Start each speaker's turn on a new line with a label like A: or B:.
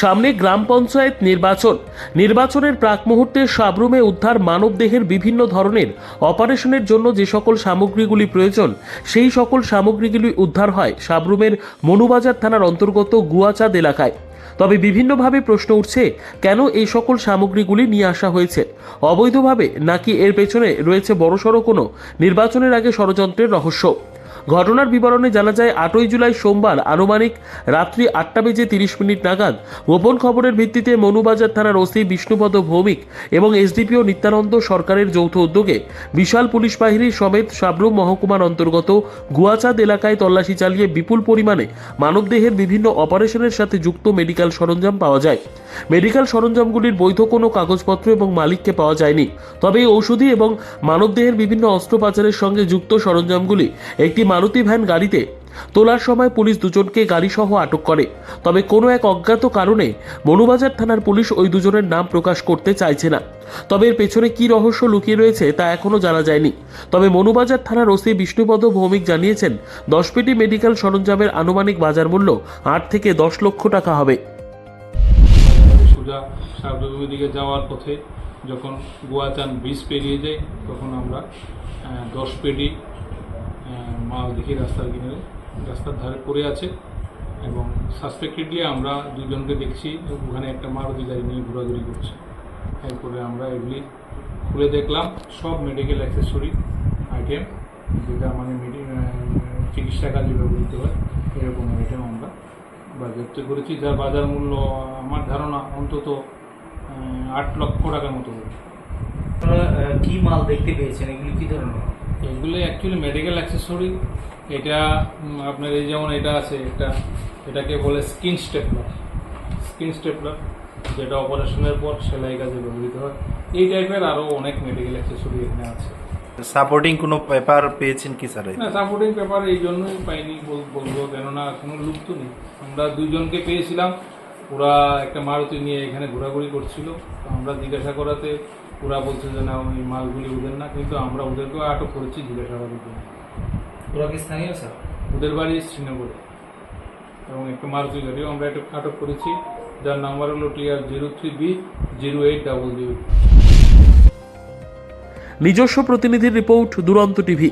A: সামনে গ্রাম পঞ্চায়েত নির্বাচনের প্রাক মুহূর্তে সাবরুমে উদ্ধার মানবদেহের বিভিন্ন ধরনের অপারেশনের জন্য যে সকল সামগ্রীগুলি প্রয়োজন সেই সকল সামগ্রীগুলি উদ্ধার হয় সাবরুমের মনুবাজার থানার অন্তর্গত গুয়াচাঁদ এলাকায়। তবে বিভিন্নভাবে প্রশ্ন উঠছে, কেন এই সকল সামগ্রীগুলি নিয়ে আসা হয়েছে? অবৈধভাবে নাকি এর পেছনে রয়েছে বড়সড় কোনো নির্বাচনের আগে ষড়যন্ত্রের রহস্য? ঘটনার বিবরণে জানা যায় 8ই জুলাই সোমবার আনুমানিক রাত্রি 8:30 নাগাদ গোপন খবরের ভিত্তিতে মনুবাজার থানার ওসি বিষ্ণুপদ ভৌমিক এবং এসডিপিও নিত্যানন্দ সরকারের যৌথ উদ্যোগে বিশাল পুলিশ বাহিনী সমেত সাবরুম মহকুমার অন্তর্গত গুয়াচাঁদ এলাকায় তল্লাশি চালিয়ে বিপুল পরিমাণে মানবদেহের বিভিন্ন অপারেশনের সাথে যুক্ত মেডিকেল সরঞ্জাম পাওয়া যায়। মেডিকেল সরঞ্জামগুলির বৈধ কোনো কাগজপত্র এবং মালিককে পাওয়া যায়নি। তবে এই ঔষধি এবং মানবদেহের বিভিন্ন অস্ত্র পাচারের সঙ্গে যুক্ত সরঞ্জামগুলি একটি মারুতি ভ্যান গাড়িতে তোলার সময় পুলিশ দুজনকে গাড়িসহ আটক করে। তবে কোনো এক অজ্ঞাত কারণে মনুবাজার থানার পুলিশ ওই দুজনের নাম প্রকাশ করতে চাইছে না। তবে এর পেছনে কী রহস্য লুকিয়ে রয়েছে তা এখনও জানা যায়নি। তবে মনুবাজার থানার ওসি বিষ্ণুপদ ভৌমিক জানিয়েছেন, 10 পেটি মেডিকেল সরঞ্জামের আনুমানিক বাজার মূল্য 8 থেকে 10 লক্ষ টাকা হবে।
B: সোজা সাবরুমের দিকে যাওয়ার পথে যখন গুয়াচাঁদ ব্রিজ পেরিয়ে যাই তখন আমরা 10 পেটি মাল দেখি রাস্তার ধারে পড়ে আছে এবং সাসপেক্টেডলি আমরা দুজনকে দেখছি ওখানে একটা মারুতি গাড়ি নিয়ে ঘোরাঘুরি করছে। এরপরে আমরা এগুলি খুলে দেখলাম সব মেডিকেল অ্যাক্সেসরি আইটেম, যেটা মানে চিকিৎসা কাজে ব্যবহৃত হয় এরকম আইটেম আমরা বাজেয়াপ্ত করেছি, যার বাজার মূল্য আমার ধারণা অন্তত 8 লক্ষ টাকার মতো হবে।
C: কি মাল দেখতে পেয়েছেন? এগুলি কী ধরনের?
B: এগুলো অ্যাকচুয়ালি মেডিকেল অ্যাক্সেসরি। এটা আপনার এই যেমন এটা আছে, এটাকে বলে স্কিন স্টেপলার, যেটা অপারেশনের পর সেলাই কাজে ব্যবহৃত হয়। এই টাইপের আরও অনেক মেডিকেল অ্যাক্সেসরি এখানে আছে।
D: সাপোর্টিং কোনো পেপার পেয়েছেন কি স্যার?
B: না, সাপোর্টিং পেপার এই জন্যই পাইনি বলবো, কেননা কোনো লুক তো নেই। আমরা দুজনকে পেয়েছিলাম, ওরা একটা মারুতি নিয়ে এখানে ঘোরাঘুরি করছিল। আমরা জিজ্ঞাসা করাতে ওরা বলছে যে না, ওই মালগুলি ওদের না, কিন্তু আমরা ওদেরকেও আটক করেছি জিজ্ঞাসাবাদের জন্য।
C: ওরা কি স্থানীয় স্যার?
B: ওদের বাড়ি শ্রীনগরে এবং একটা মারুতি গাড়িও আমরা আটক করেছি, যার নাম্বার হলো TR03B0800।
A: নিজস্ব প্রতিনিধির রিপোর্ট, দুরন্ত টিভি।